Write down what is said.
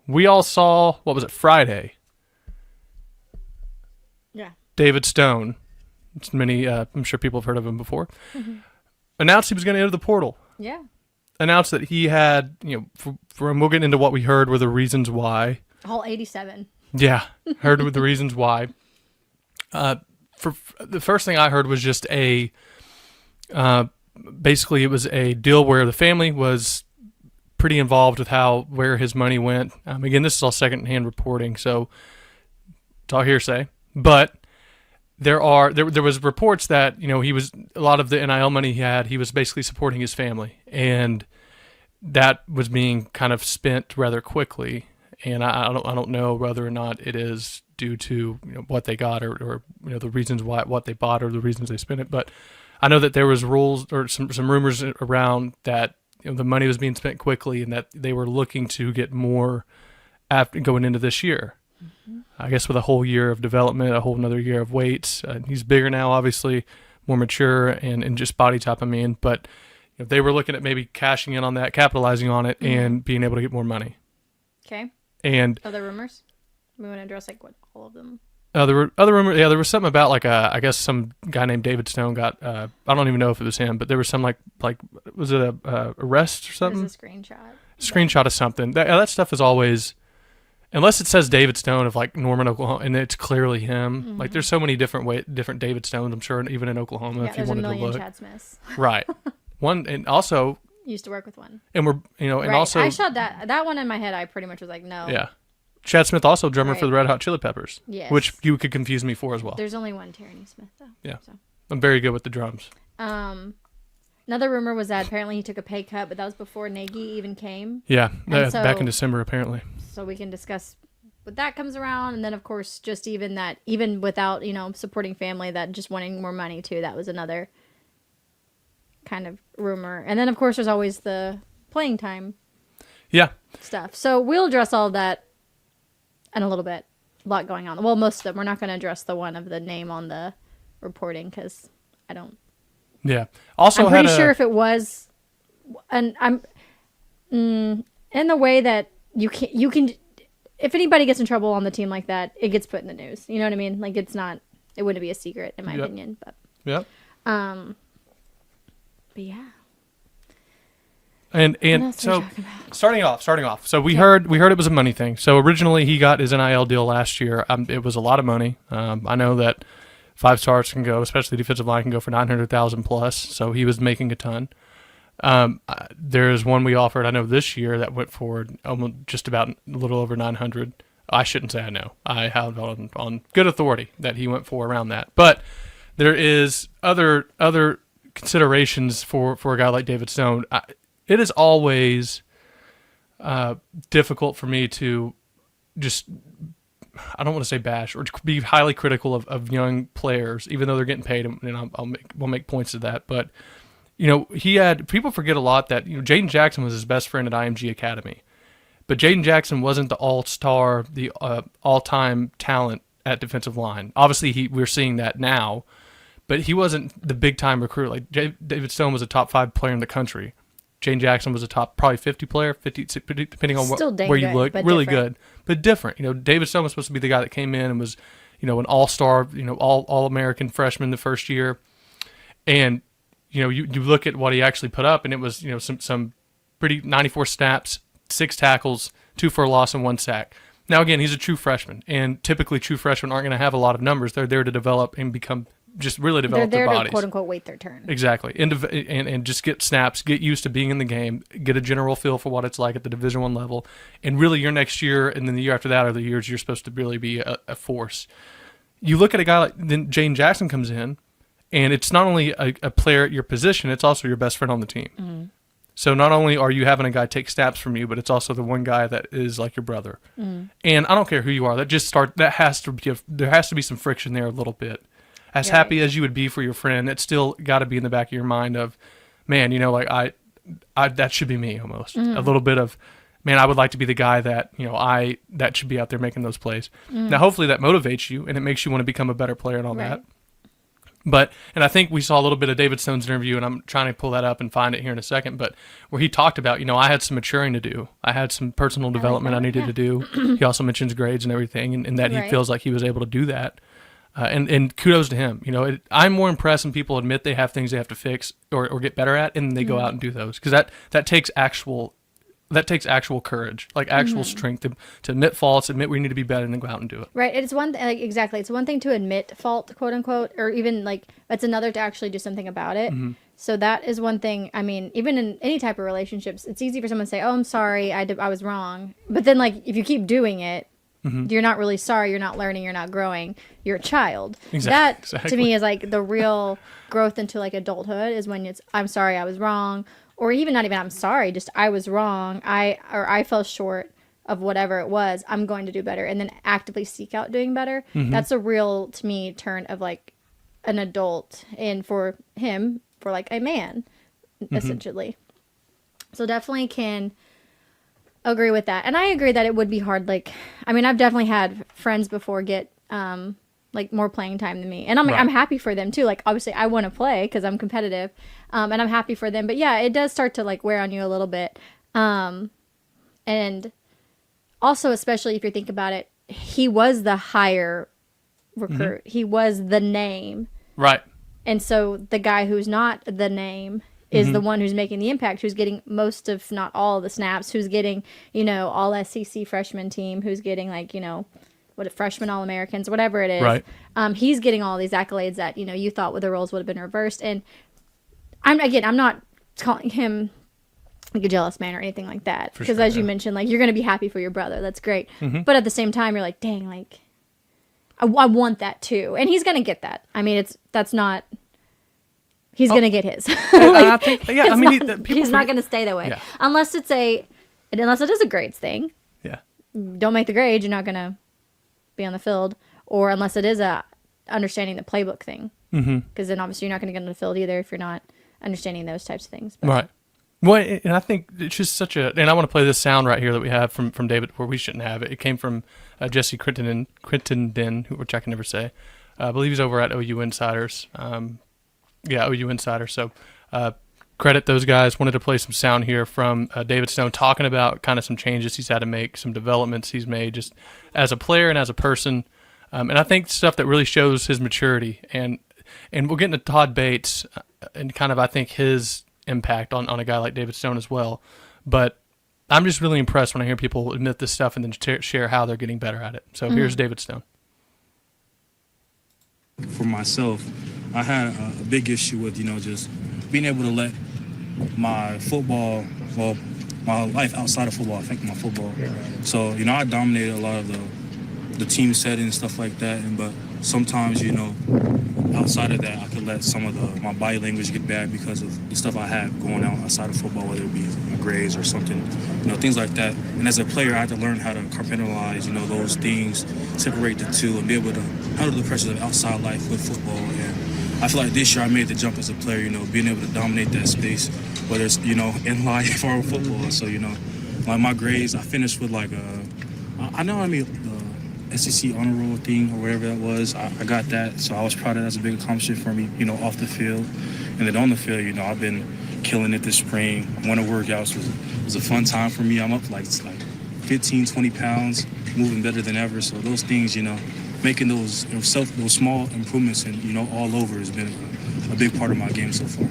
we all saw, what was it, Friday? Yeah. David Stone, many, I'm sure people have heard of him before, announced he was going to enter the portal. Yeah. Announced that he had, we'll get into what we heard were the reasons why. All 87. Yeah, heard with the reasons why. For the first thing I heard was just basically it was a deal where the family was pretty involved with where his money went. Again, this is all secondhand reporting, so it's all hearsay. But there was reports that he was, a lot of the NIL money he was basically supporting his family, and that was being kind of spent rather quickly. And I don't know whether or not it is due to what they got or the reasons what they bought or the reasons they spent it. But I know that there was rules or some rumors around that the money was being spent quickly and that they were looking to get more after going into this year. Mm-hmm. I guess with a whole year of development, a whole another year of weights. He's bigger now, obviously, more mature and just body type. But they were looking at maybe cashing in on that, capitalizing on it, and being able to get more money. Okay. And other rumors? We want to address all of them. There were other rumors. Yeah, there was something about I guess some guy named David Stone got. I don't even know if it was him, but there was some like was it a arrest or something? It was a screenshot. Screenshot of something. That stuff is always, unless it says David Stone of Norman, Oklahoma, and it's clearly him. Mm-hmm. There's so many different David Stones. I'm sure, even in Oklahoma, if you wanted to look. There's a million Chad Smiths. Right. One, and also used to work with one. And we're and right. also I shot that one in my head. I pretty much was like, no. Yeah. Chad Smith, also drummer for the Red Hot Chili Peppers. Yes. Which you could confuse me for as well. There's only one Tierani Smith, though. Yeah. So. I'm very good with the drums. Another rumor was that apparently he took a pay cut, but that was before Nagy even came. Yeah, back in December, apparently. So we can discuss what that comes around. And then, of course, just even without, supporting family, that just wanting more money, too. That was another kind of rumor. And then, of course, there's always the playing time stuff. So we'll address all of that in a little bit. A lot going on. Well, most of them. We're not going to address the one of the name on the reporting because I don't. Yeah. Also, I'm pretty sure if it was, and I'm in the way that you can, if anybody gets in trouble on the team like that, it gets put in the news. You know what I mean? Like it wouldn't be a secret in my opinion. But but yeah. And so starting off. So we heard it was a money thing. So originally he got his NIL deal last year. It was a lot of money. I know that 5 stars can go, especially defensive line, can go for $900,000 plus. So he was making a ton. There's one we offered, I know this year, that went for almost just about a little over 900. I shouldn't say I know. I have on good authority that he went for around that. But there is other considerations for a guy like David Stone. It is always difficult for me to just, I don't want to say bash, or be highly critical of young players, even though they're getting paid, and we'll make points to that. But, people forget a lot that, Jaden Jackson was his best friend at IMG Academy. But Jaden Jackson wasn't the all-star, the all-time talent at defensive line. Obviously, we're seeing that now, but he wasn't the big-time recruit. Like, David Stone was a top 5 player in the country. Jane Jackson was a top probably 50 player, 50 depending on where you look, really good, but different. David Stone was supposed to be the guy that came in and was, an all-star, all-American freshman the first year, and you look at what he actually put up, and it was some pretty 94 snaps, 6 tackles, 2 for a loss, and 1 sack. Now again, he's a true freshman, and typically true freshmen aren't going to have a lot of numbers. They're there to develop and become. Just really develop their bodies. They're there to quote-unquote wait their turn. Exactly. And just get snaps, get used to being in the game, get a general feel for what it's like at the Division I level. And really your next year and then the year after that are the years you're supposed to really be a force. You look at a guy like then Jane Jackson comes in, and it's not only a player at your position, it's also your best friend on the team. Mm-hmm. So not only are you having a guy take snaps from you, but it's also the one guy that is like your brother. Mm-hmm. And I don't care who you are. There has to be some friction there a little bit. As happy as you would be for your friend, it's still got to be in the back of your mind of, man, I that should be me almost. Mm. A little bit of, man, I would like to be the guy that, that should be out there making those plays. Mm. Now, hopefully that motivates you and it makes you want to become a better player and all that. And I think we saw a little bit of David Stone's interview, and I'm trying to pull that up and find it here in a second, but where he talked about, I had some maturing to do. I had some personal development I needed to do. He also mentions grades and everything, and that he Right. feels like he was able to do that. And kudos to him. I'm more impressed when people admit they have things they have to fix or get better at, and they go out and do those, because that takes actual courage, like actual strength to admit faults, admit we need to be better, and then go out and do it. Right. It's exactly. It's one thing to admit fault, quote unquote, or even like it's another to actually do something about it. So that is one thing. I mean, even in any type of relationships, it's easy for someone to say, "Oh, I'm sorry, I was wrong," but then like if you keep doing it, you're not really sorry. You're not learning. You're not growing. You're a child. That to me is like the real growth into like adulthood is when it's I'm sorry, I was wrong. Or even not even I'm sorry, just I was wrong. I fell short of whatever it was. I'm going to do better, and then actively seek out doing better. That's a real, to me, turn of like an adult, and for him, for like a man, essentially. So definitely can agree with that, and I agree that it would be hard. Like, I mean, I've definitely had friends before get like more playing time than me, and I'm happy for them too. Like, obviously, I want to play because I'm competitive. And I'm happy for them. But yeah, it does start to like wear on you a little bit. And also, especially if you think about it, he was the higher recruit. He was the name. Right. And so the guy who's not the name is the one who's making the impact, who's getting most of, not all of the snaps, who's getting, all SEC freshman team, who's getting like, what freshman All-Americans, whatever it is. Right. He's getting all these accolades that, you thought the roles would have been reversed. And I'm not calling him like a jealous man or anything like that. Because as you mentioned, like you're going to be happy for your brother. That's great. But at the same time, you're like, dang, like I want that too. And he's going to get that. I mean, he's going to get his. I think, yeah, I mean, he's not going to stay that way. Yeah. Unless it is a grades thing. Yeah. Don't make the grade, you're not going to be on the field. Or unless it is a understanding the playbook thing. Because then obviously you're not going to get on the field either if you're not understanding those types of things. But. Right. Well, and I think it's just and I want to play this sound right here that we have from David, where we shouldn't have it. It came from Jesse Crittenden, which I can never say. I believe he's over at OU Insiders. OU Insider. So credit those guys. Wanted to play some sound here from David Stone talking about kind of some changes he's had to make, some developments he's made just as a player and as a person. And I think stuff that really shows his maturity. And we'll get into Todd Bates and kind of, I think, his impact on a guy like David Stone as well. But I'm just really impressed when I hear people admit this stuff and then share how they're getting better at it. So here's David Stone. For myself, I had a big issue with, just being able to let my life outside of football affect my football. So, I dominated a lot of the team setting and stuff like that. But sometimes, outside of that, I could let some of my body language get bad because of the stuff I had going on outside of football, whether it be grades or something, things like that. And as a player, I had to learn how to compartmentalize, those things, separate the two, and be able to handle the pressures of outside life with football. And I feel like this year I made the jump as a player, being able to dominate that space, whether it's, in life or football. So, like my grades, I finished with SEC honor roll thing or whatever that was. I got that, so I was proud of that. That's a big accomplishment for me, off the field. And then on the field, I've been killing it this spring. Winter workouts was a fun time for me. I'm up like 15, 20 pounds, moving better than ever. So those things, making those small improvements and, all over has been a big part of my game so far.